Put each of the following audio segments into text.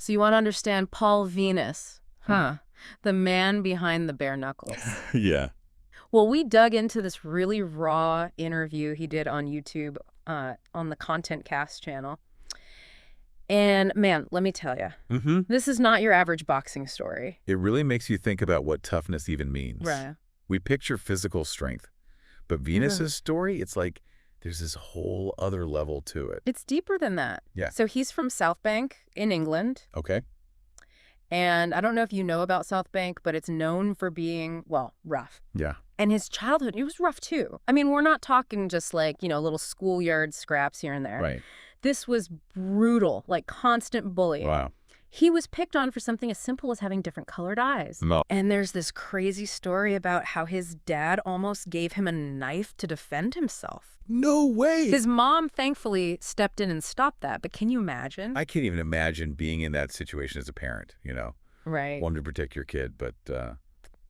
So you want to understand Paul Venus, huh? The man behind the bare knuckles. Yeah. Well, we dug into this really raw interview he did on YouTube on the Content Cast channel. And man, let me tell you, this is not your average boxing story. It really makes you think about what toughness even means. Right. We picture physical strength, but Venus's story, it's like there's this whole other level to it. It's deeper than that. Yeah. So he's from South Bank in England. Okay. And I don't know if you know about South Bank, but it's known for being, well, rough. Yeah. And his childhood, it was rough too. I mean, we're not talking just like, little schoolyard scraps here and there. Right. This was brutal, like constant bullying. Wow. He was picked on for something as simple as having different colored eyes. No. And there's this crazy story about how his dad almost gave him a knife to defend himself. No way. His mom, thankfully, stepped in and stopped that. But can you imagine? I can't even imagine being in that situation as a parent, Right. wanting to protect your kid, but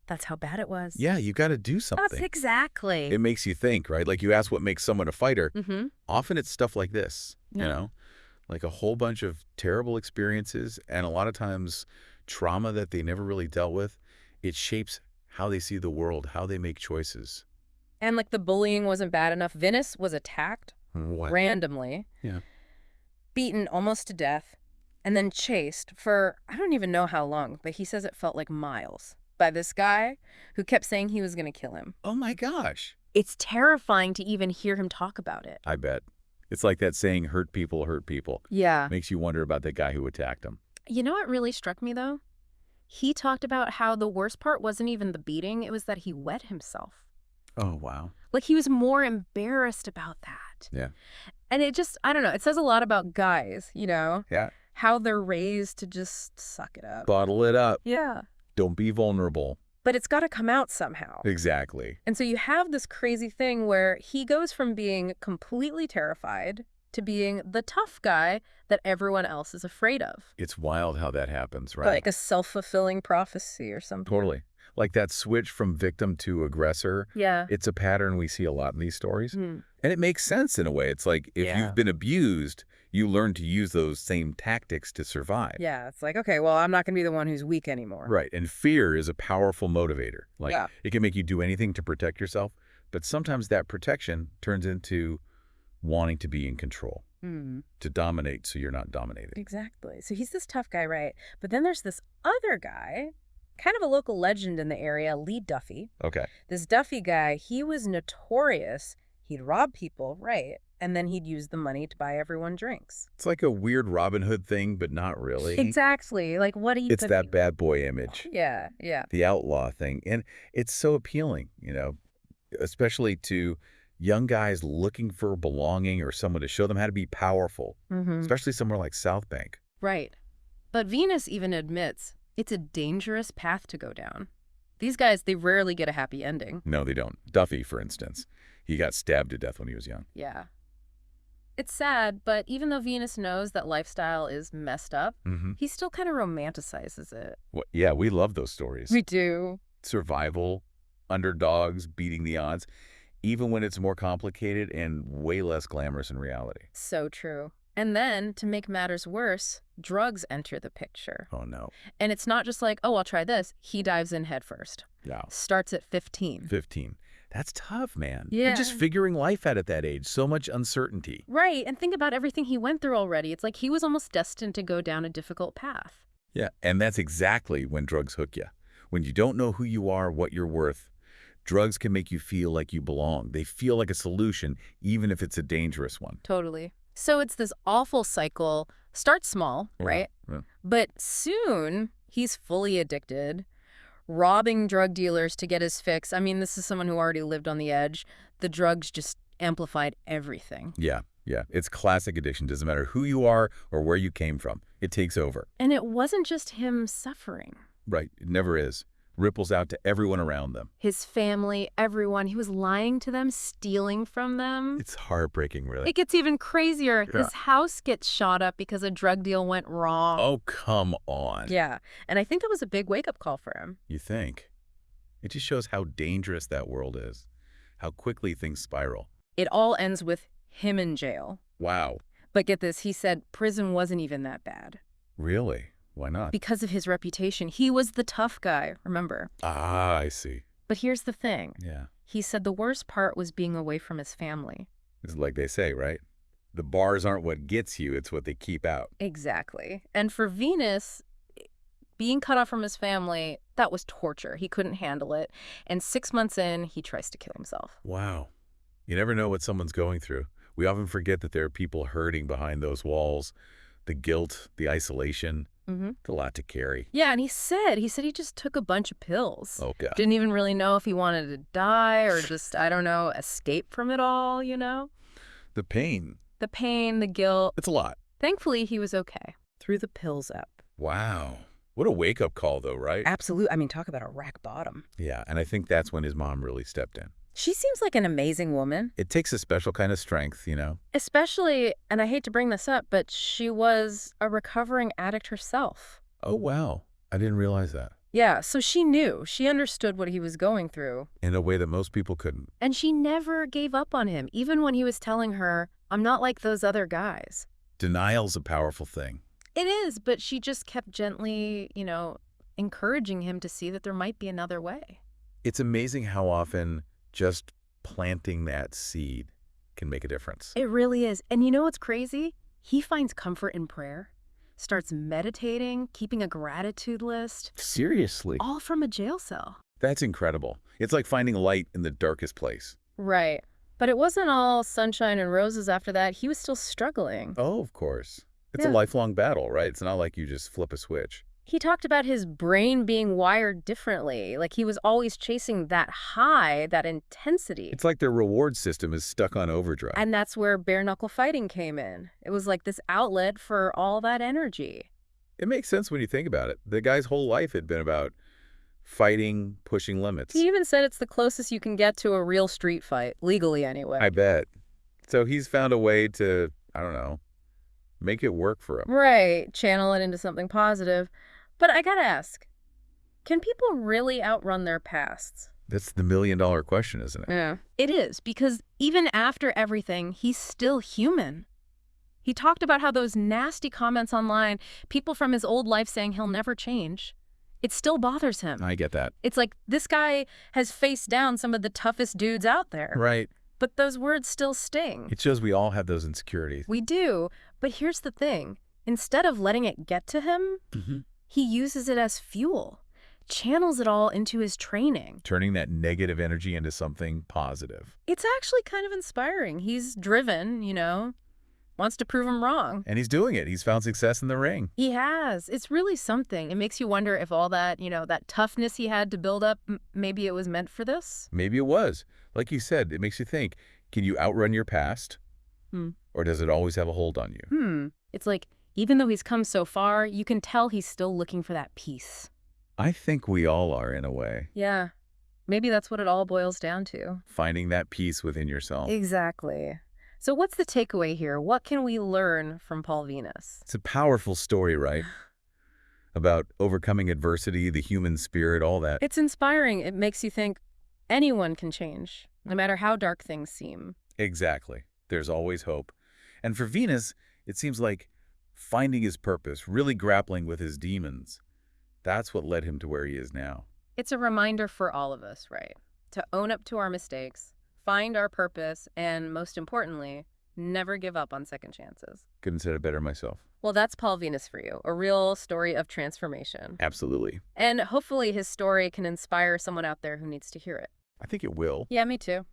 That's how bad it was. yeah, you got to do something. That's exactly. It makes you think, right? Like you ask what makes someone a fighter. Mm-hmm. Often it's stuff like this, Yeah. like a whole bunch of terrible experiences and a lot of times trauma that they never really dealt with. It shapes how they see the world, how they make choices. And like the bullying wasn't bad enough. Venis was attacked What? randomly, Yeah. beaten almost to death, and then chased for, I don't even know how long, but he says it felt like miles by this guy who kept saying he was going to kill him. Oh my gosh. It's terrifying to even hear him talk about it. I bet. It's like that saying, hurt people hurt people. Yeah. Makes you wonder about that guy who attacked him. You know what really struck me, though? He talked about how the worst part wasn't even the beating, it was that he wet himself. Oh, wow. Like he was more embarrassed about that. Yeah. And it just, I don't know, it says a lot about guys, Yeah. how they're raised to just suck it up. Bottle it up. Yeah. Don't be vulnerable. But it's got to come out somehow. Exactly. And so you have this crazy thing where he goes from being completely terrified to being the tough guy that everyone else is afraid of. It's wild how that happens, right? Like a self-fulfilling prophecy or something. Totally. Like that switch from victim to aggressor. Yeah. It's a pattern we see a lot in these stories. Mm. And it makes sense in a way. It's like if Yeah. you've been abused, you learn to use those same tactics to survive. Yeah, it's like, okay, well, I'm not going to be the one who's weak anymore. Right. And fear is a powerful motivator. Like Yeah. it can make you do anything to protect yourself. But sometimes that protection turns into wanting to be in control, to dominate so you're not dominated. Exactly. So he's this tough guy, right? But then there's this other guy, kind of a local legend in the area, Lee Duffy. Okay. This Duffy guy, he was notorious. He'd rob people, right? And then he'd use the money to buy everyone drinks. It's like a weird Robin Hood thing, but not really. Exactly. Like, what do you It's think? that bad boy image. Yeah, yeah. The outlaw thing. And it's so appealing, especially to young guys looking for belonging or someone to show them how to be powerful, especially somewhere like South Bank. Right. But Venus even admits it's a dangerous path to go down. These guys, they rarely get a happy ending. No, they don't. Duffy, for instance, he got stabbed to death when he was young. Yeah. It's sad, but even though Venus knows that lifestyle is messed up, he still kind of romanticizes it. Well, yeah, we love those stories. We do. Survival, underdogs, beating the odds, even when it's more complicated and way less glamorous in reality. So true. And then, to make matters worse, drugs enter the picture. Oh, no. And it's not just like, oh, I'll try this. He dives in head first. Yeah. Starts at 15. 15. That's tough, man. Yeah. You're just figuring life out at that age. So much uncertainty. Right. And think about everything he went through already. It's like he was almost destined to go down a difficult path. Yeah. And that's exactly when drugs hook you. When you don't know who you are, what you're worth, drugs can make you feel like you belong. They feel like a solution, even if it's a dangerous one. Totally. So it's this awful cycle. Starts small, right? Yeah. But soon he's fully addicted, robbing drug dealers to get his fix. I mean, this is someone who already lived on the edge. The drugs just amplified everything. Yeah. Yeah. It's classic addiction. Doesn't matter who you are or where you came from. It takes over. And it wasn't just him suffering. Right. It never is. Ripples out to everyone around them. His family, everyone. He was lying to them, stealing from them. It's heartbreaking, really. It gets even crazier. Yeah. His house gets shot up because a drug deal went wrong. Oh, come on. Yeah. And I think that was a big wake-up call for him. You think? It just shows how dangerous that world is, how quickly things spiral. It all ends with him in jail. Wow. But get this, he said prison wasn't even that bad. Really? Why not? Because of his reputation. He was the tough guy, remember? Ah, I see. But here's the thing. Yeah. He said the worst part was being away from his family. It's like they say, right? The bars aren't what gets you, it's what they keep out. Exactly. And for Venis, being cut off from his family, that was torture. He couldn't handle it. And 6 months in, he tries to kill himself. Wow. You never know what someone's going through. We often forget that there are people hurting behind those walls. The guilt, the isolation, it's a lot to carry. Yeah, and he said he just took a bunch of pills. Oh, God. Didn't even really know if he wanted to die or just, I don't know, escape from it all, you know? The pain. The pain, the guilt. It's a lot. Thankfully, he was okay. Threw the pills up. Wow. What a wake-up call, though, right? Absolutely. I mean, talk about a rock bottom. Yeah, and I think that's when his mom really stepped in. She seems like an amazing woman. It takes a special kind of strength, you know? Especially, and I hate to bring this up, but she was a recovering addict herself. Oh, wow. I didn't realize that. Yeah, so she knew. She understood what he was going through. In a way that most people couldn't. And she never gave up on him, even when he was telling her, I'm not like those other guys. Denial's a powerful thing. It is, but she just kept gently, encouraging him to see that there might be another way. It's amazing how often just planting that seed can make a difference. It really is. And you know what's crazy? He finds comfort in prayer, starts meditating, keeping a gratitude list. Seriously? All from a jail cell. That's incredible. It's like finding light in the darkest place. Right. But it wasn't all sunshine and roses after that. He was still struggling. Oh, of course. It's a lifelong battle, right? It's not like you just flip a switch. He talked about his brain being wired differently. Like he was always chasing that high, that intensity. It's like their reward system is stuck on overdrive. And that's where bare-knuckle fighting came in. It was like this outlet for all that energy. It makes sense when you think about it. The guy's whole life had been about fighting, pushing limits. He even said it's the closest you can get to a real street fight, legally anyway. I bet. So he's found a way to, I don't know, make it work for him. Right, channel it into something positive. But I gotta ask, can people really outrun their pasts? That's the million-dollar question, isn't it? Yeah. It is, because even after everything, he's still human. He talked about how those nasty comments online, people from his old life saying he'll never change, it still bothers him. I get that. It's like this guy has faced down some of the toughest dudes out there. Right. But those words still sting. It shows we all have those insecurities. We do. But here's the thing. Instead of letting it get to him, he uses it as fuel, channels it all into his training. Turning that negative energy into something positive. It's actually kind of inspiring. He's driven, wants to prove him wrong. And he's doing it. He's found success in the ring. He has. It's really something. It makes you wonder if all that, that toughness he had to build up, maybe it was meant for this? Maybe it was. Like you said, it makes you think, can you outrun your past? Or does it always have a hold on you? It's like, even though he's come so far, you can tell he's still looking for that peace. I think we all are, in a way. Yeah. Maybe that's what it all boils down to. Finding that peace within yourself. Exactly. So what's the takeaway here? What can we learn from Paul Venis? It's a powerful story, right? About overcoming adversity, the human spirit, all that. It's inspiring. It makes you think anyone can change, no matter how dark things seem. Exactly. There's always hope. And for Venis, it seems like finding his purpose, really grappling with his demons, that's what led him to where he is now. It's a reminder for all of us, right? To own up to our mistakes, find our purpose, and most importantly, never give up on second chances. Couldn't have said it better myself. Well, that's Paul Venis for you, a real story of transformation. Absolutely. And hopefully his story can inspire someone out there who needs to hear it. I think it will. Yeah, me too.